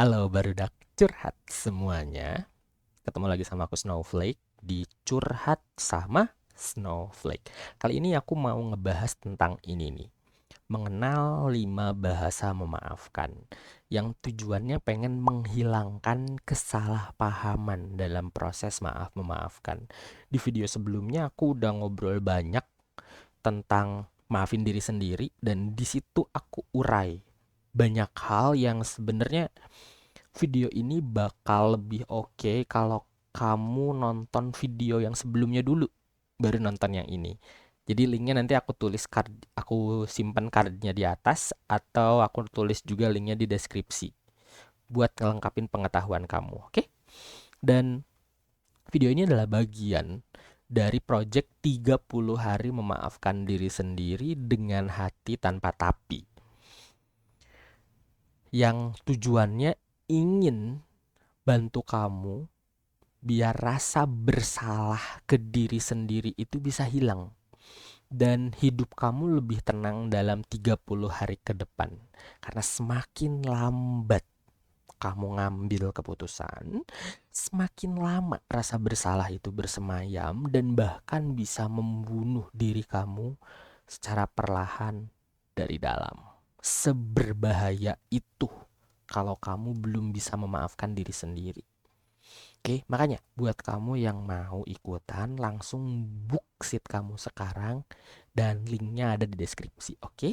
Halo barudak curhat semuanya. Ketemu lagi sama aku Snowflake di Curhat sama Snowflake. Kali ini aku mau ngebahas tentang ini nih. Mengenal 5 bahasa memaafkan. Yang tujuannya pengen menghilangkan kesalahpahaman dalam proses maaf memaafkan. Di video sebelumnya aku udah ngobrol banyak tentang maafin diri sendiri dan di situ aku urai banyak hal yang sebenarnya video ini bakal lebih oke kalau kamu nonton video yang sebelumnya dulu, baru nonton yang ini. Jadi linknya nanti aku simpan cardnya di atas atau aku tulis juga linknya di deskripsi buat ngelengkapin pengetahuan kamu, oke? Dan video ini adalah bagian dari project 30 hari memaafkan diri sendiri dengan hati tanpa tapi. Yang tujuannya ingin bantu kamu biar rasa bersalah ke diri sendiri itu bisa hilang dan hidup kamu lebih tenang dalam 30 hari ke depan. Karena semakin lambat kamu ngambil keputusan, semakin lama rasa bersalah itu bersemayam dan bahkan bisa membunuh diri kamu secara perlahan dari dalam. Seberbahaya itu kalau kamu belum bisa memaafkan diri sendiri. Oke, makanya buat kamu yang mau ikutan langsung book seat kamu sekarang dan linknya ada di deskripsi, oke?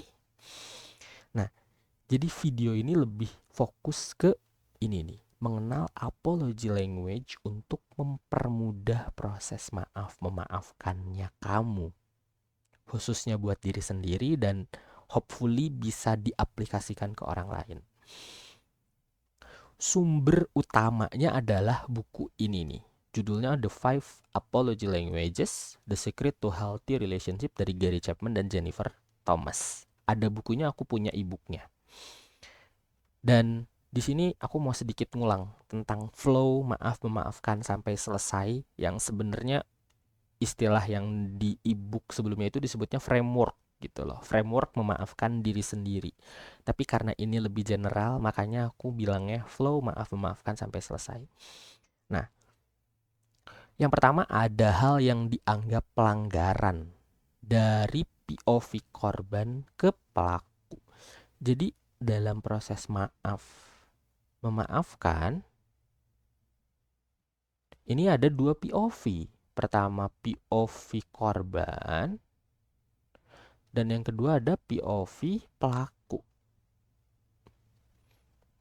Nah, jadi video ini lebih fokus ke ini nih, mengenal apology language untuk mempermudah proses maaf memaafkannya kamu, khususnya buat diri sendiri dan hopefully bisa diaplikasikan ke orang lain. Sumber utamanya adalah buku ini nih. Judulnya The Five Apology Languages, The Secret to Healthy Relationship dari Gary Chapman dan Jennifer Thomas. Ada bukunya, aku punya e-booknya. Dan di sini aku mau sedikit ngulang tentang flow maaf memaafkan sampai selesai yang sebenarnya istilah yang di e-book sebelumnya itu disebutnya framework gitu loh. Framework memaafkan diri sendiri. Tapi karena ini lebih general, makanya aku bilangnya flow maaf memaafkan sampai selesai. Nah, yang pertama ada hal yang dianggap pelanggaran dari POV korban ke pelaku. Jadi dalam proses maaf memaafkan, ini ada dua POV. Pertama POV korban, dan yang kedua ada POV pelaku.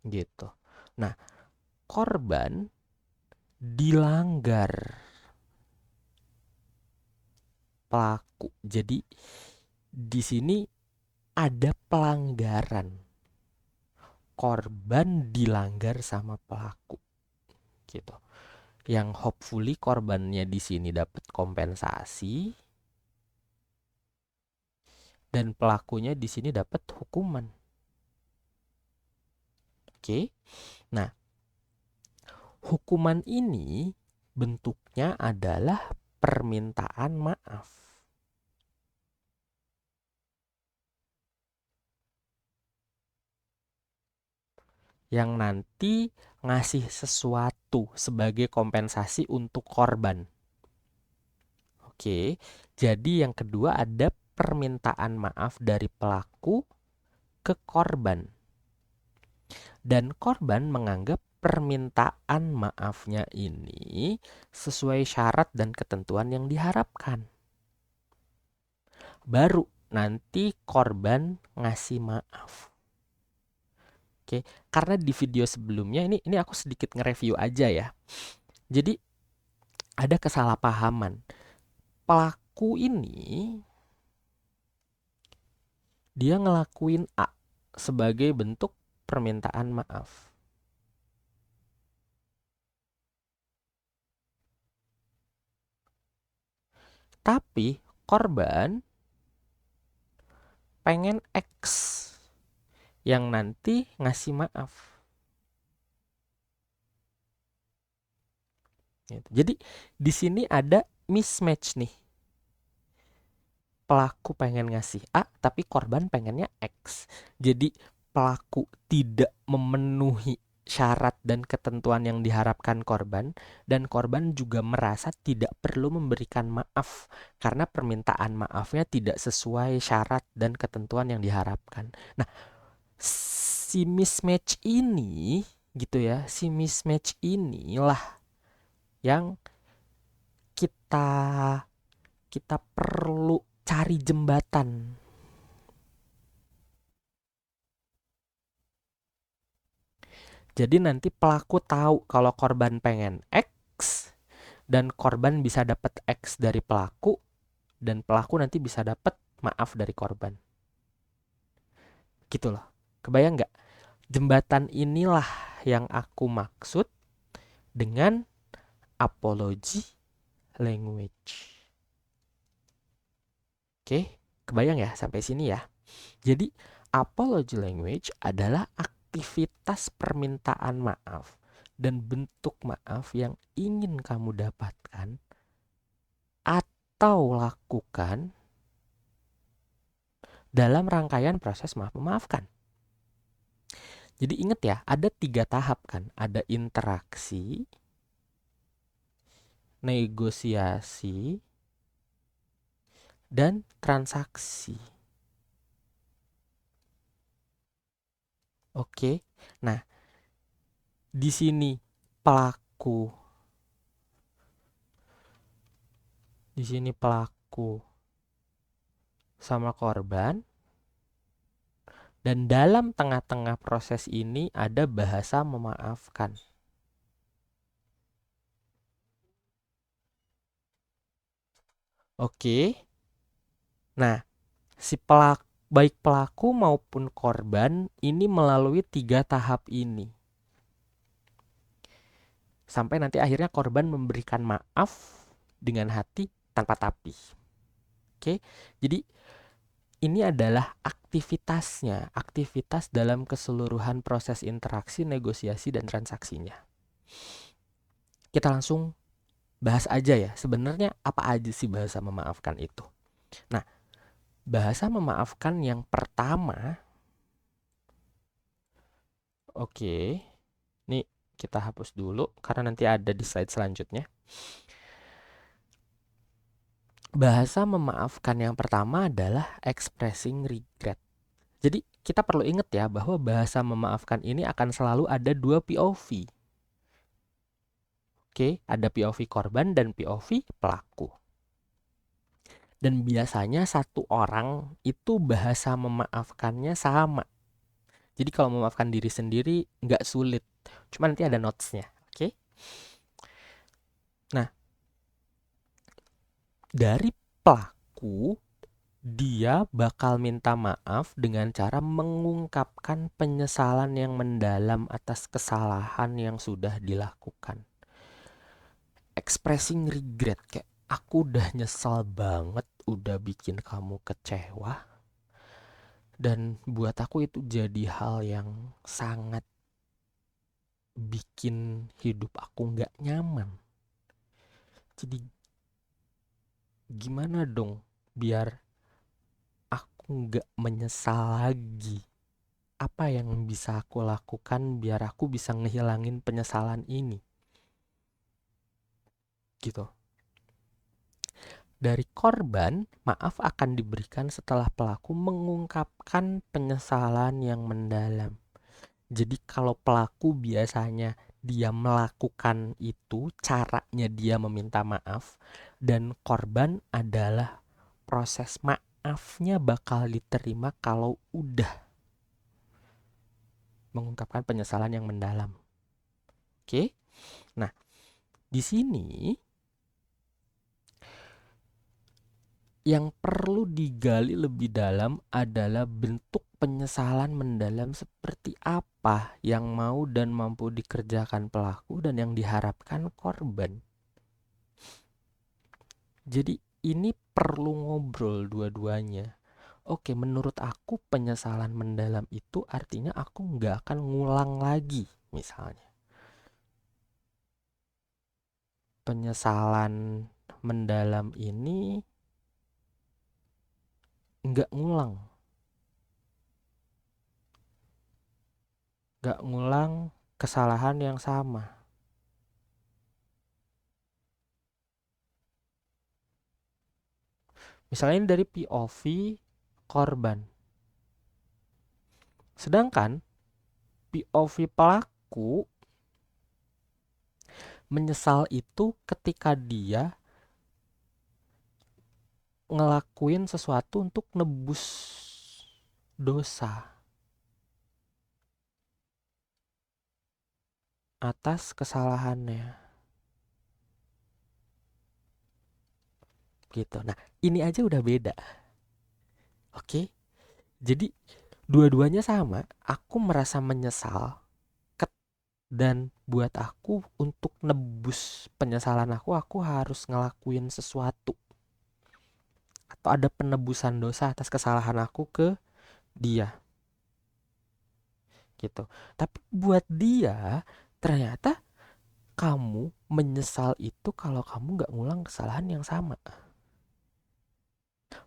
Gitu. Nah, korban dilanggar pelaku. Jadi di sini ada pelanggaran. Korban dilanggar sama pelaku. Gitu. Yang hopefully korbannya di sini dapat kompensasi dan pelakunya di sini dapat hukuman. Oke. Nah, hukuman ini bentuknya adalah permintaan maaf. Yang nanti ngasih sesuatu sebagai kompensasi untuk korban. Oke, jadi yang kedua ada permintaan maaf dari pelaku ke korban. Dan korban menganggap permintaan maafnya ini sesuai syarat dan ketentuan yang diharapkan. Baru nanti korban ngasih maaf. Oke, karena di video sebelumnya ini aku sedikit nge-review aja ya. Jadi ada kesalahpahaman. Pelaku ini dia ngelakuin A sebagai bentuk permintaan maaf. Tapi korban pengen X yang nanti ngasih maaf. Gitu. Jadi di sini ada mismatch nih. Pelaku pengen ngasih A, tapi korban pengennya X. Jadi pelaku tidak memenuhi syarat dan ketentuan yang diharapkan korban, dan korban juga merasa tidak perlu memberikan maaf karena permintaan maafnya tidak sesuai syarat dan ketentuan yang diharapkan. Nah, si mismatch ini gitu ya, si mismatch inilah yang kita kita perlu cari jembatan. Jadi nanti pelaku tahu kalau korban pengen X dan korban bisa dapat X dari pelaku, dan pelaku nanti bisa dapat maaf dari korban. Gitu loh. Kebayang nggak? Jembatan inilah yang aku maksud dengan apology language. Oke, kebayang ya sampai sini ya. Jadi apology language adalah aktivitas permintaan maaf dan bentuk maaf yang ingin kamu dapatkan atau lakukan dalam rangkaian proses maaf memaafkan. Jadi ingat ya, ada 3 tahap kan. Ada interaksi, negosiasi, dan transaksi. Oke. Nah, di sini pelaku sama korban, dan dalam tengah-tengah proses ini ada bahasa memaafkan. Oke. Nah, si baik pelaku maupun korban ini melalui 3 tahap ini. Sampai nanti akhirnya korban memberikan maaf dengan hati tanpa tapi. Oke. Jadi ini adalah aktivitasnya, aktivitas dalam keseluruhan proses interaksi, negosiasi, dan transaksinya. Kita langsung bahas aja ya, sebenarnya apa aja sih bahasa memaafkan itu. Nah, bahasa memaafkan yang pertama, oke, nih kita hapus dulu karena nanti ada di slide selanjutnya. Bahasa memaafkan yang pertama adalah expressing regret. Jadi kita perlu ingat ya bahwa bahasa memaafkan ini akan selalu ada 2 POV. Oke, ada POV korban dan POV pelaku. Dan biasanya satu orang itu bahasa memaafkannya sama. Jadi kalau memaafkan diri sendiri nggak sulit. Cuma nanti ada notes-nya. Oke. Nah, dari pelaku, dia bakal minta maaf dengan cara mengungkapkan penyesalan yang mendalam atas kesalahan yang sudah dilakukan. Expressing regret, kayak aku udah nyesal banget udah bikin kamu kecewa, dan buat aku itu jadi hal yang sangat bikin hidup aku nggak nyaman. Jadi gimana dong biar aku nggak menyesal lagi? Apa yang bisa aku lakukan biar aku bisa ngehilangin penyesalan ini? Gitu. Dari korban, maaf akan diberikan setelah pelaku mengungkapkan penyesalan yang mendalam. Jadi kalau pelaku biasanya dia melakukan itu, caranya dia meminta maaf, dan korban adalah proses maafnya bakal diterima kalau udah mengungkapkan penyesalan yang mendalam. Oke? Nah, di sini yang perlu digali lebih dalam adalah bentuk penyesalan mendalam seperti apa yang mau dan mampu dikerjakan pelaku dan yang diharapkan korban. Jadi ini perlu ngobrol dua-duanya. Oke, menurut aku penyesalan mendalam itu artinya aku nggak akan ngulang lagi, misalnya. Penyesalan mendalam ini nggak ngulang. Nggak ngulang kesalahan yang sama. Misalnya ini dari POV korban. Sedangkan POV pelaku menyesal itu ketika dia ngelakuin sesuatu untuk nebus dosa atas kesalahannya. Gitu. Nah, ini aja udah beda. Oke? Jadi dua-duanya sama. Aku merasa menyesal dan buat aku untuk nebus penyesalan aku harus ngelakuin sesuatu atau ada penebusan dosa atas kesalahan aku ke dia gitu. Tapi buat dia ternyata kamu menyesal itu kalau kamu gak ngulang kesalahan yang sama.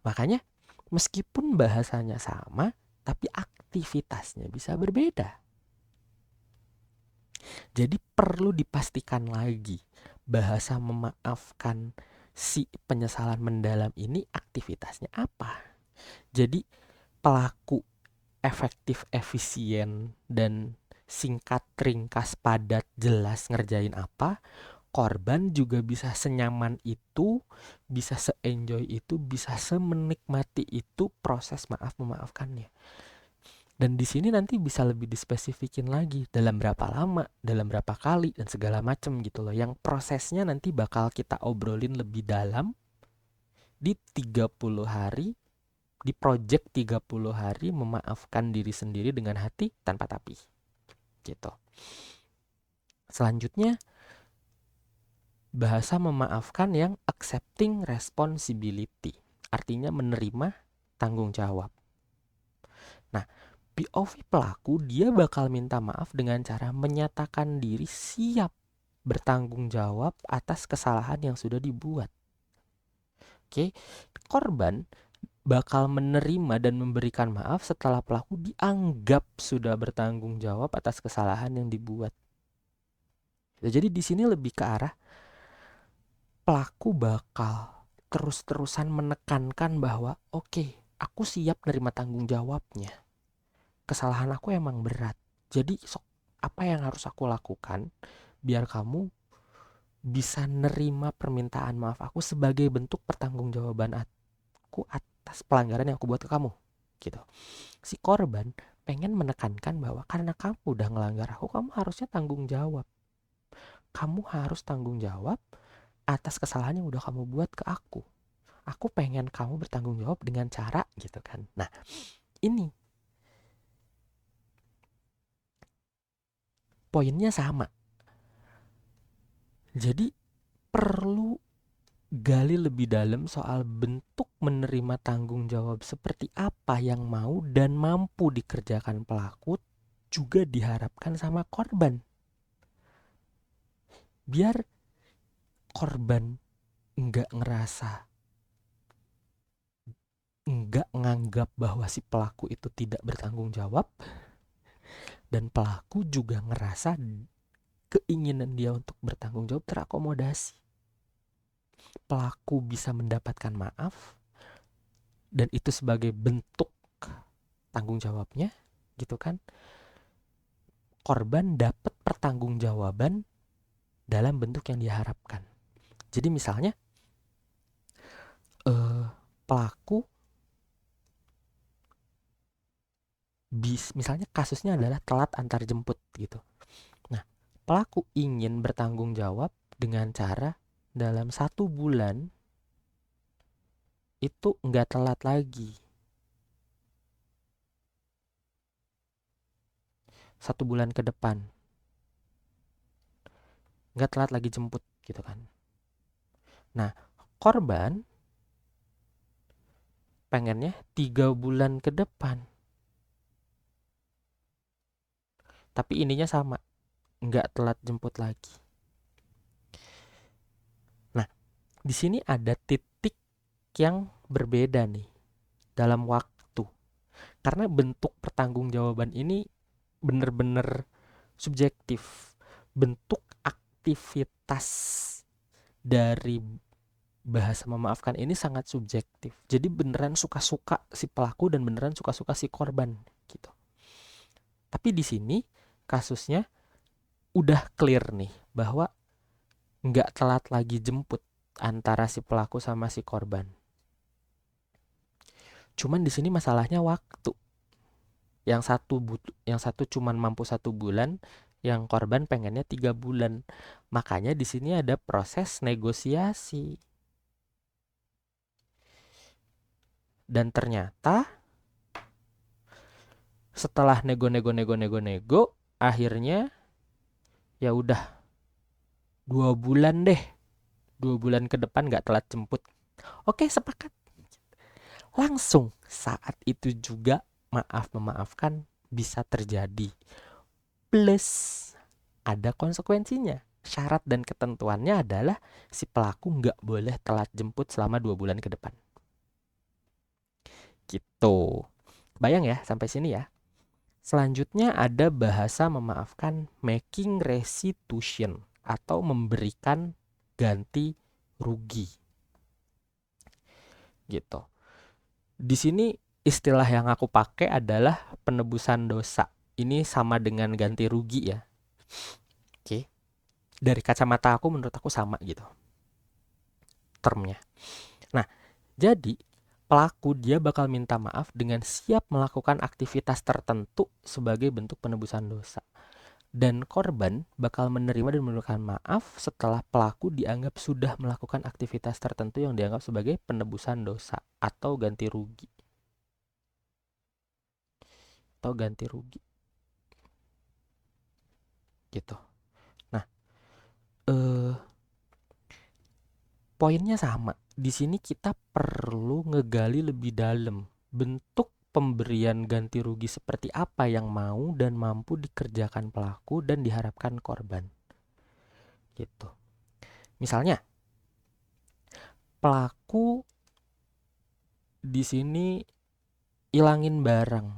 Makanya meskipun bahasanya sama, tapi aktivitasnya bisa berbeda. Jadi perlu dipastikan lagi bahasa memaafkan si penyesalan mendalam ini aktivitasnya apa. Jadi pelaku efektif, efisien, dan singkat, ringkas, padat, jelas ngerjain apa, korban juga bisa senyaman itu, bisa se-enjoy itu, bisa semenikmati itu proses maaf memaafkannya. Dan di sini nanti bisa lebih dispesifikin lagi dalam berapa lama, dalam berapa kali, dan segala macam gitu loh. Yang prosesnya nanti bakal kita obrolin lebih dalam di 30 hari, di project 30 hari memaafkan diri sendiri dengan hati tanpa tapi. Gitu. Selanjutnya, bahasa memaafkan yang accepting responsibility. Artinya menerima tanggung jawab. Nah, POV pelaku dia bakal minta maaf dengan cara menyatakan diri siap bertanggung jawab atas kesalahan yang sudah dibuat. Oke, korban bakal menerima dan memberikan maaf setelah pelaku dianggap sudah bertanggung jawab atas kesalahan yang dibuat. Jadi di sini lebih ke arah pelaku bakal terus-terusan menekankan bahwa oke, aku siap nerima tanggung jawabnya. Kesalahan aku emang berat. Jadi apa yang harus aku lakukan biar kamu bisa nerima permintaan maaf aku sebagai bentuk pertanggungjawaban aku atas pelanggaran yang aku buat ke kamu. Gitu. Si korban pengen menekankan bahwa karena kamu udah ngelanggar aku, kamu harusnya tanggung jawab. Kamu harus tanggung jawab atas kesalahan yang udah kamu buat ke aku. Aku pengen kamu bertanggung jawab dengan cara gitu kan. Nah, ini poinnya sama. Jadi perlu gali lebih dalam soal bentuk menerima tanggung jawab seperti apa yang mau dan mampu dikerjakan pelaku juga diharapkan sama korban. Biar korban nggak nganggap bahwa si pelaku itu tidak bertanggung jawab, dan pelaku juga ngerasa keinginan dia untuk bertanggung jawab terakomodasi. Pelaku bisa mendapatkan maaf dan itu sebagai bentuk tanggung jawabnya gitu kan. Korban dapat pertanggungjawaban dalam bentuk yang diharapkan. Jadi misalnya pelaku misalnya kasusnya adalah telat antar jemput gitu. Nah, pelaku ingin bertanggung jawab dengan cara dalam 1 bulan itu nggak telat lagi. 1 bulan ke depan nggak telat lagi jemput gitu kan. Nah, korban pengennya 3 bulan ke depan. Tapi ininya sama, nggak telat jemput lagi. Nah, di sini ada titik yang berbeda nih dalam waktu. Karena bentuk pertanggungjawaban ini bener-bener subjektif. Bentuk aktivitas dari bahasa memaafkan ini sangat subjektif. Jadi beneran suka-suka si pelaku dan beneran suka-suka si korban gitu. Tapi di sini kasusnya udah clear nih bahwa nggak telat lagi jemput antara si pelaku sama si korban. Cuman di sini masalahnya waktu. Yang satu cuman mampu 1 bulan, yang korban pengennya 3 bulan. Makanya di sini ada proses negosiasi. Dan ternyata setelah nego, akhirnya ya udah 2 bulan deh. 2 bulan ke depan nggak telat jemput. Oke, sepakat. Langsung saat itu juga memaafkan bisa terjadi. Plus ada konsekuensinya. Syarat dan ketentuannya adalah si pelaku nggak boleh telat jemput selama 2 bulan ke depan. Gitu. Bayang ya sampai sini ya. Selanjutnya ada bahasa memaafkan making restitution atau memberikan ganti rugi. Gitu. Di sini istilah yang aku pakai adalah penebusan dosa. Ini sama dengan ganti rugi ya. Oke. Dari kacamata aku, menurut aku sama gitu termnya. Nah, jadi pelaku dia bakal minta maaf dengan siap melakukan aktivitas tertentu sebagai bentuk penebusan dosa. Dan korban bakal menerima dan memberikan maaf setelah pelaku dianggap sudah melakukan aktivitas tertentu yang dianggap sebagai penebusan dosa atau ganti rugi. Gitu. Nah, poinnya sama. Di sini kita perlu ngegali lebih dalam bentuk pemberian ganti rugi seperti apa yang mau dan mampu dikerjakan pelaku dan diharapkan korban. Gitu. Misalnya, pelaku di sini ilangin barang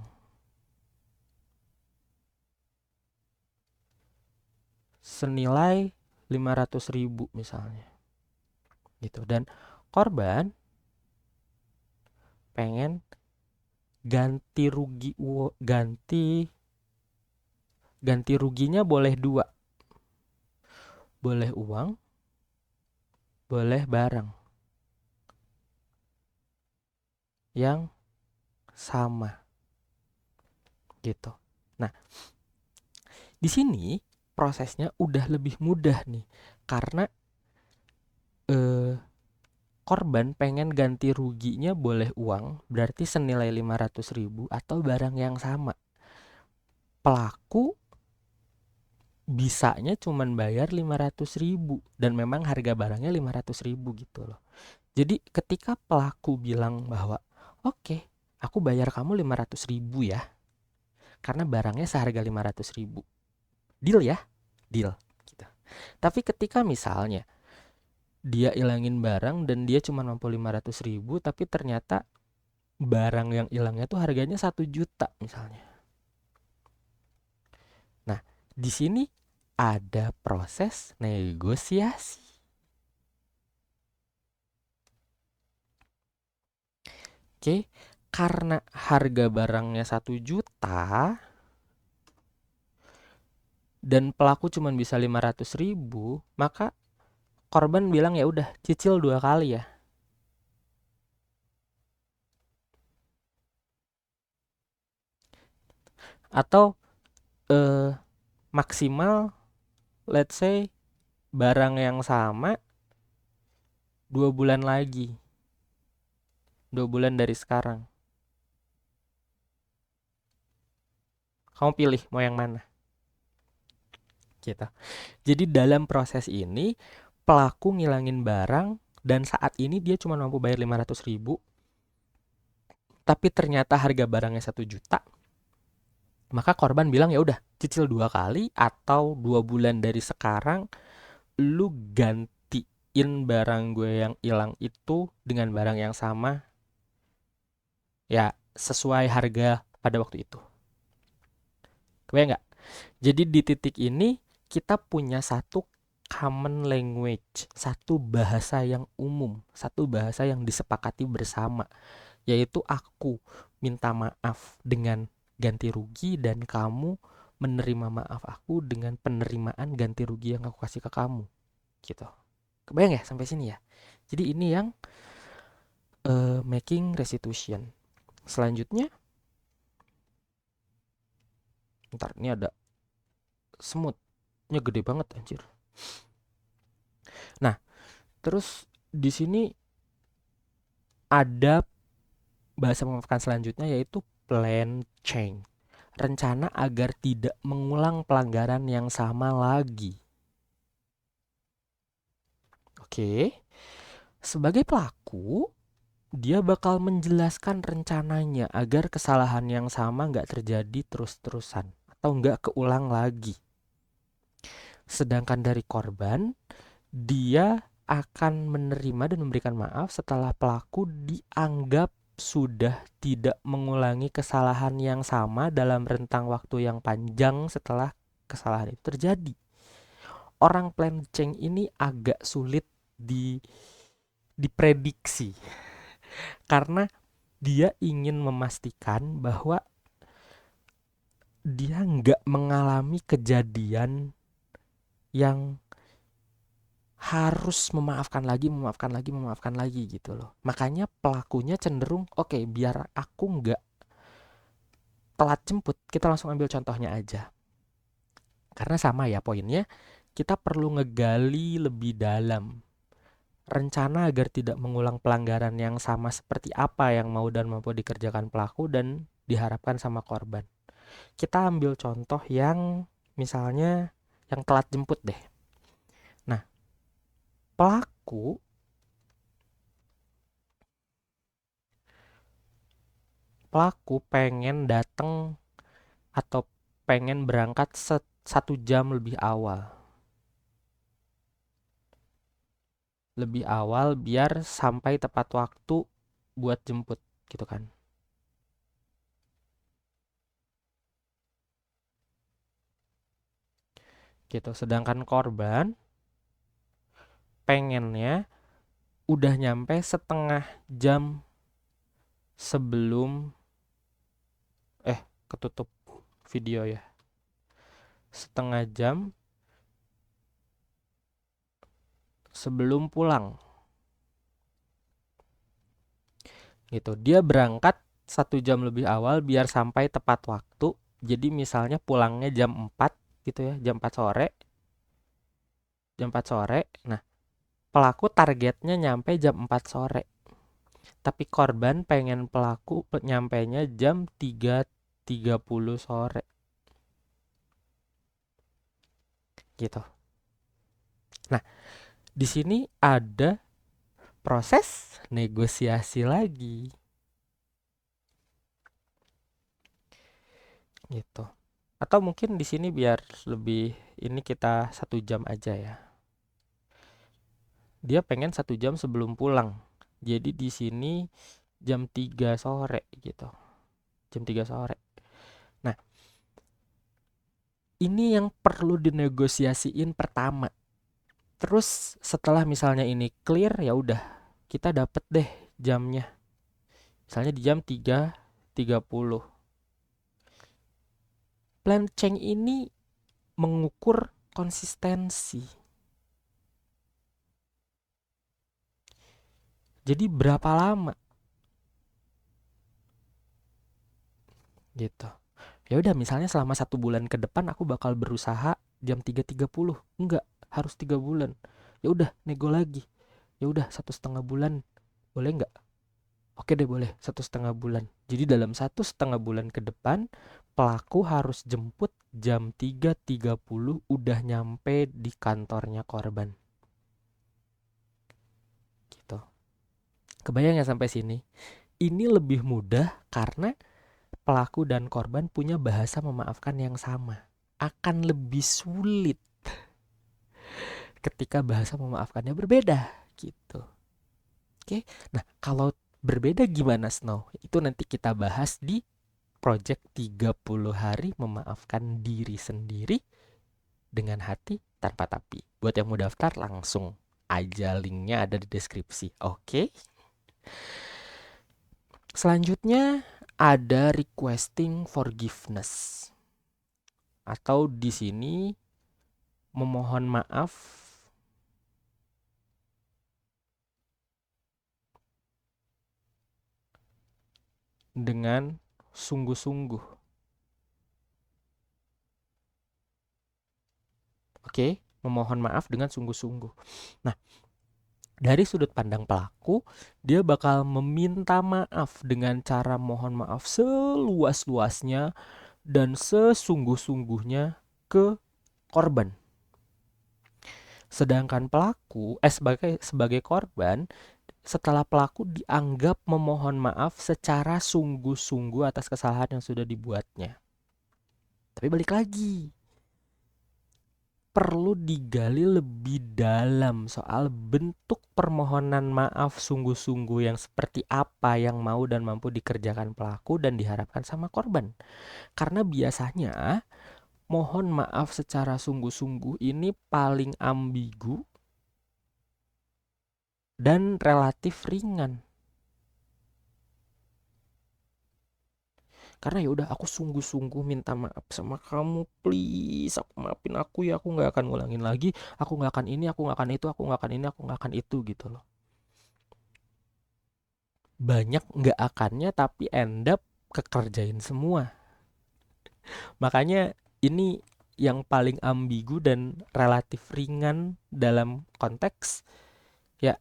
senilai 500.000 misalnya. Gitu. Dan korban pengen ganti ruginya boleh 2. Boleh uang, boleh barang yang sama. Gitu. Nah, di sini prosesnya udah lebih mudah nih karena korban pengen ganti ruginya boleh uang, berarti senilai 500.000 atau barang yang sama. Pelaku bisanya cuman bayar 500.000 dan memang harga barangnya 500.000 gitu loh. Jadi ketika pelaku bilang bahwa oke, aku bayar kamu 500.000 ya, karena barangnya seharga 500.000. Deal ya? Deal. Gitu. Tapi ketika misalnya dia ilangin barang dan dia cuma mampu 500.000, tapi ternyata barang yang hilangnya tuh harganya 1 juta misalnya. Nah, di sini ada proses negosiasi. Oke, karena harga barangnya 1 juta dan pelaku cuma bisa 500.000, maka korban bilang ya udah cicil 2 kali ya. Atau maksimal let's say barang yang sama 2 bulan lagi. 2 bulan dari sekarang. Kamu pilih mau yang mana? Gitu. Jadi dalam proses ini pelaku ngilangin barang dan saat ini dia cuma mampu bayar 500.000, tapi ternyata harga barangnya 1 juta. Maka korban bilang ya udah cicil 2 kali atau 2 bulan dari sekarang lu gantiin barang gue yang hilang itu dengan barang yang sama ya sesuai harga pada waktu itu. Kebayang nggak? Jadi di titik ini kita punya satu common language, satu bahasa yang umum, satu bahasa yang disepakati bersama, yaitu aku minta maaf dengan ganti rugi dan kamu menerima maaf aku dengan penerimaan ganti rugi yang aku kasih ke kamu. Gitu. Kebayang ya sampai sini ya? Jadi ini yang making restitution. Selanjutnya, ntar ini ada semutnya gede banget anjir. Nah, terus di sini ada bahasa memaafkan selanjutnya yaitu plan change. Rencana agar tidak mengulang pelanggaran yang sama lagi. Oke. Sebagai pelaku, dia bakal menjelaskan rencananya agar kesalahan yang sama nggak terjadi terus-terusan atau nggak keulang lagi. Sedangkan dari korban, dia akan menerima dan memberikan maaf setelah pelaku dianggap sudah tidak mengulangi kesalahan yang sama dalam rentang waktu yang panjang setelah kesalahan itu terjadi. Orang plan change ini agak sulit diprediksi karena dia ingin memastikan bahwa dia nggak mengalami kejadian yang harus memaafkan lagi gitu loh. Makanya pelakunya cenderung oke, biar aku nggak telat jemput, kita langsung ambil contohnya aja. Karena sama ya poinnya, kita perlu ngegali lebih dalam rencana agar tidak mengulang pelanggaran yang sama seperti apa yang mau dan mampu dikerjakan pelaku dan diharapkan sama korban. Kita ambil contoh yang misalnya yang telat jemput deh. Nah, pelaku pengen datang atau pengen berangkat 1 jam lebih awal. Lebih awal biar sampai tepat waktu buat jemput gitu kan. Gitu. Sedangkan korban pengennya udah nyampe setengah jam sebelum ketutup video ya. Setengah jam sebelum pulang. Gitu. Dia berangkat 1 jam lebih awal biar sampai tepat waktu. Jadi misalnya pulangnya jam 4 gitu ya, jam 4 sore. Jam 4 sore. Nah, pelaku targetnya nyampe jam 4 sore. Tapi korban pengen pelaku nyampainya jam 3.30 sore. Gitu. Nah, di sini ada proses negosiasi lagi. Gitu. Atau mungkin di sini biar lebih ini kita 1 jam aja ya. Dia pengen 1 jam sebelum pulang. Jadi di sini jam 3 sore gitu. Jam 3 sore. Nah, ini yang perlu dinegosiasiin pertama. Terus setelah misalnya ini clear ya udah kita dapet deh jamnya. Misalnya di jam 3.30. Plan change ini mengukur konsistensi. Jadi berapa lama? Gitu. Ya udah misalnya selama 1 bulan ke depan aku bakal berusaha jam 3.30. Enggak, harus 3 bulan. Ya udah nego lagi. Ya udah 1,5 bulan. Boleh nggak? Oke deh boleh 1,5 bulan. Jadi dalam 1,5 bulan ke depan pelaku harus jemput jam 3.30 udah nyampe di kantornya korban. Gitu. Kebayang ya sampai sini? Ini lebih mudah karena pelaku dan korban punya bahasa memaafkan yang sama. Akan lebih sulit ketika bahasa memaafkannya berbeda gitu. Oke. Nah, kalau berbeda gimana Snow? Itu nanti kita bahas di project 30 hari memaafkan diri sendiri dengan hati tanpa tapi. Buat yang mau daftar langsung aja, linknya ada di deskripsi. Oke. Selanjutnya ada requesting forgiveness. Atau di sini memohon maaf dengan sungguh-sungguh. Oke, memohon maaf dengan sungguh-sungguh. Nah, dari sudut pandang pelaku, dia bakal meminta maaf dengan cara mohon maaf seluas-luasnya dan sesungguh-sungguhnya ke korban. Sedangkan pelaku sebagai korban, setelah pelaku dianggap memohon maaf secara sungguh-sungguh atas kesalahan yang sudah dibuatnya. Tapi balik lagi, perlu digali lebih dalam soal bentuk permohonan maaf sungguh-sungguh yang seperti apa yang mau dan mampu dikerjakan pelaku dan diharapkan sama korban. Karena biasanya mohon maaf secara sungguh-sungguh ini paling ambigu dan relatif ringan. Karena ya udah, aku sungguh-sungguh minta maaf sama kamu, please aku maafin aku ya, aku nggak akan ngulangin lagi, aku nggak akan ini, aku nggak akan itu, aku nggak akan ini, aku nggak akan itu gitu loh. Banyak nggak akannya tapi end up kekerjain semua. Makanya ini yang paling ambigu dan relatif ringan dalam konteks ya,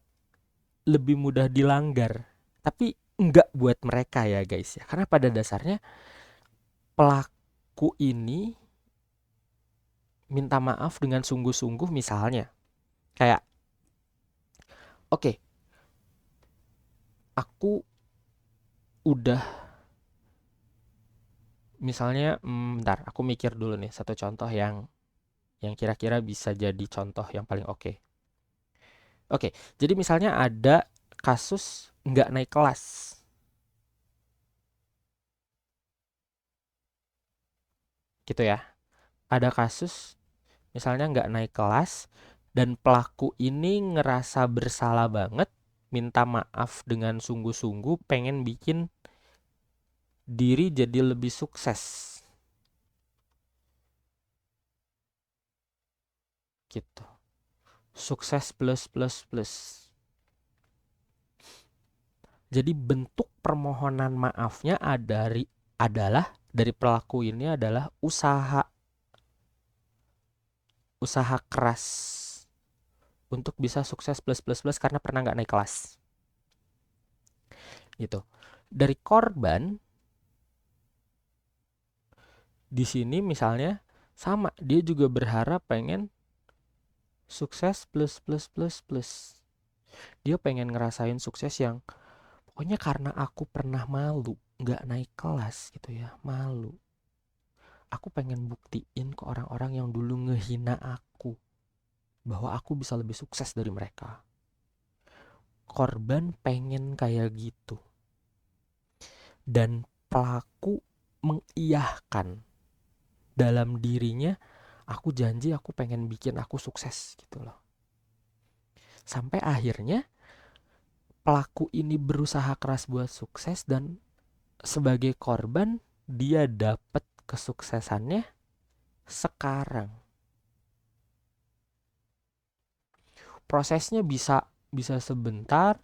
lebih mudah dilanggar. Tapi enggak buat mereka ya guys ya. Karena pada dasarnya pelaku ini minta maaf dengan sungguh-sungguh, misalnya kayak oke, aku udah misalnya bentar, aku mikir dulu nih satu contoh yang kira-kira bisa jadi contoh yang paling oke. Oke, jadi misalnya ada kasus nggak naik kelas. Gitu ya. Ada kasus misalnya nggak naik kelas dan pelaku ini ngerasa bersalah banget, minta maaf dengan sungguh-sungguh, pengen bikin diri jadi lebih sukses. Gitu. Sukses plus plus plus. Jadi bentuk permohonan maafnya adalah dari pelaku ini adalah usaha keras untuk bisa sukses plus plus plus karena pernah nggak naik kelas. Gitu. Dari korban di sini misalnya sama, dia juga berharap pengen sukses plus plus plus plus. Dia pengen ngerasain sukses yang pokoknya karena aku pernah malu nggak naik kelas gitu ya, malu. Aku pengen buktiin ke orang-orang yang dulu ngehina aku bahwa aku bisa lebih sukses dari mereka. Korban pengen kayak gitu. Dan pelaku mengiyahkan dalam dirinya, aku janji aku pengen bikin aku sukses gitu loh. Sampai akhirnya pelaku ini berusaha keras buat sukses dan sebagai korban dia dapat kesuksesannya sekarang. Prosesnya bisa sebentar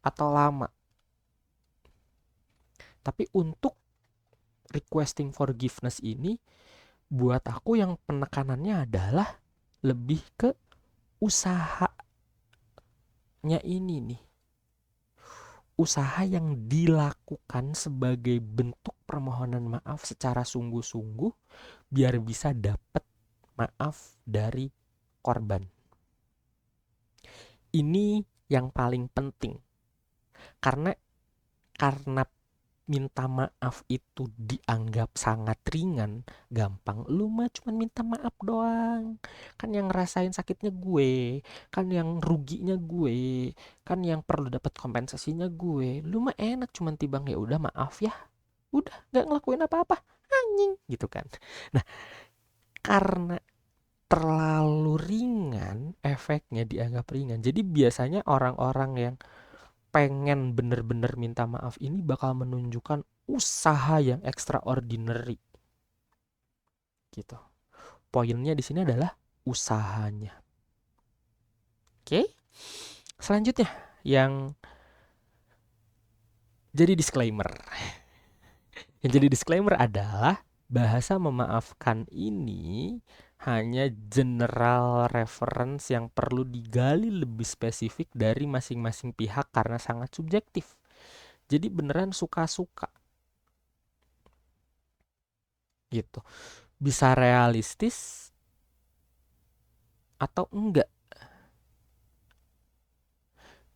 atau lama. Tapi untuk requesting forgiveness ini, buat aku yang penekanannya adalah lebih ke usahanya ini nih. Usaha yang dilakukan sebagai bentuk permohonan maaf secara sungguh-sungguh biar bisa dapat maaf dari korban. Ini yang paling penting. Karena minta maaf itu dianggap sangat ringan, gampang, lu mah cuman minta maaf doang. Kan yang ngerasain sakitnya gue, kan yang ruginya gue, kan yang perlu dapat kompensasinya gue. Lu mah enak cuman tibang, ya udah maaf ya. Udah nggak ngelakuin apa-apa. Anjing gitu kan. Nah, karena terlalu ringan, efeknya dianggap ringan. Jadi biasanya orang-orang yang pengen bener-bener minta maaf ini bakal menunjukkan usaha yang extraordinary gitu. Poinnya di sini adalah usahanya. Oke? Selanjutnya yang jadi disclaimer. Yang jadi disclaimer adalah bahasa memaafkan ini hanya general reference yang perlu digali lebih spesifik dari masing-masing pihak karena sangat subjektif. Jadi beneran suka-suka gitu. Bisa realistis atau enggak.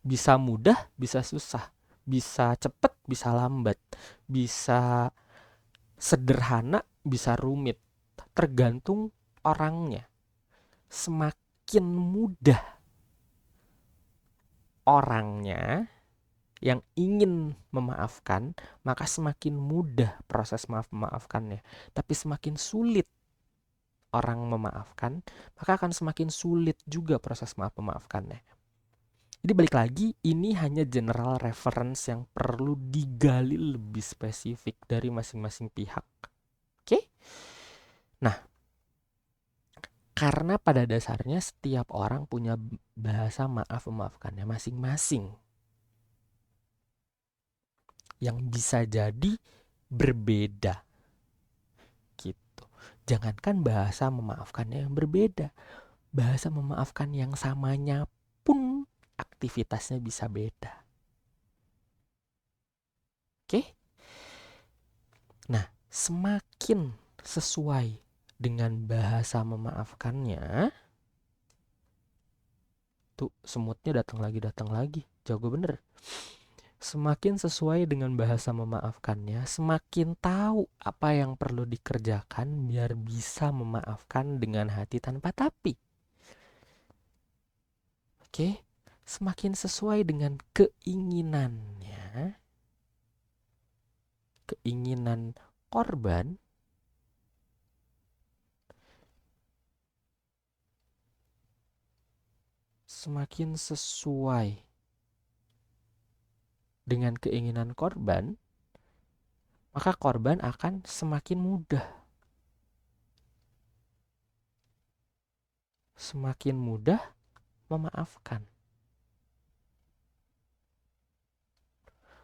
Bisa mudah, bisa susah. Bisa cepet, bisa lambat. Bisa sederhana, bisa rumit. Tergantung orangnya. Semakin mudah orangnya yang ingin memaafkan, maka semakin mudah proses memaafkannya. Tapi semakin sulit orang memaafkan, maka akan semakin sulit juga proses memaafkannya. Jadi balik lagi, ini hanya general reference yang perlu digali lebih spesifik dari masing-masing pihak. Oke? Nah, karena pada dasarnya setiap orang punya bahasa maaf memaafkannya masing-masing. Yang bisa jadi berbeda. Gitu. Jangankan bahasa memaafkannya yang berbeda. Bahasa memaafkan yang samanya pun aktivitasnya bisa beda. Oke? Nah, semakin sesuai dengan bahasa memaafkannya, tuh semutnya datang lagi, jago bener. Semakin sesuai dengan bahasa memaafkannya, semakin tahu apa yang perlu dikerjakan biar bisa memaafkan dengan hati tanpa tapi. Oke, semakin sesuai dengan keinginannya, keinginan korban, semakin sesuai dengan keinginan korban, maka korban akan semakin mudah memaafkan.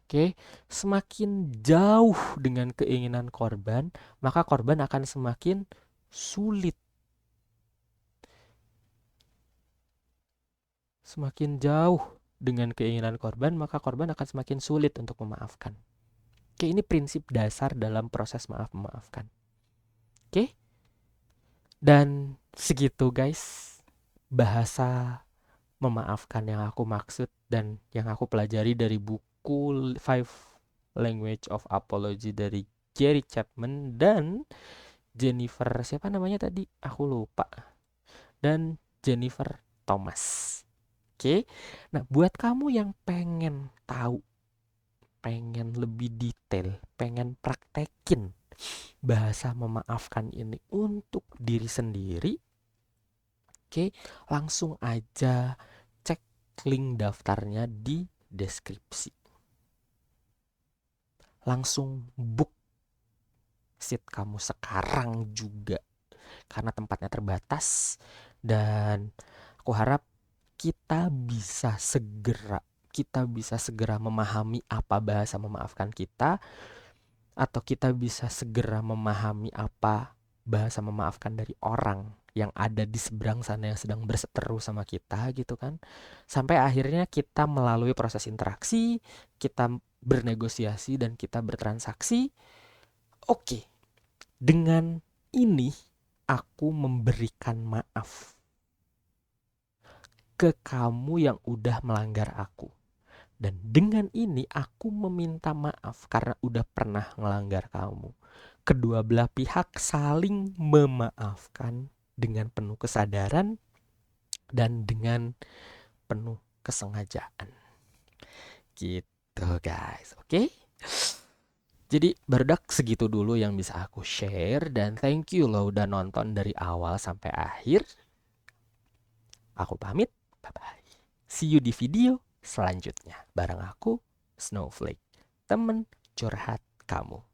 Oke, semakin jauh dengan keinginan korban, maka korban akan semakin sulit. Semakin jauh dengan keinginan korban, maka korban akan semakin sulit untuk memaafkan. Oke, ini prinsip dasar dalam proses maaf-memaafkan. Oke? Dan segitu guys, bahasa memaafkan yang aku maksud dan yang aku pelajari dari buku 5 Language of Apology dari Gary Chapman dan Jennifer, siapa namanya tadi? Aku lupa. Dan Jennifer Thomas. Oke. Nah, buat kamu yang pengen tahu, pengen lebih detail, pengen praktekin bahasa memaafkan ini untuk diri sendiri, oke, langsung aja cek link daftarnya di deskripsi. Langsung book seat kamu sekarang juga, karena tempatnya terbatas dan aku harap kita bisa segera memahami apa bahasa memaafkan kita, atau kita bisa segera memahami apa bahasa memaafkan dari orang yang ada di seberang sana yang sedang berseteru sama kita gitu kan. Sampai akhirnya kita melalui proses interaksi, kita bernegosiasi dan kita bertransaksi. Oke, dengan ini aku memberikan maaf ke kamu yang udah melanggar aku. Dan dengan ini aku meminta maaf karena udah pernah ngelanggar kamu. Kedua belah pihak saling memaafkan dengan penuh kesadaran dan dengan penuh kesengajaan. Gitu guys, oke? Jadi barudak segitu dulu yang bisa aku share, dan thank you lo udah nonton dari awal sampai akhir. Aku pamit, bye-bye. See you di video selanjutnya bareng aku, Snowflake, temen curhat kamu.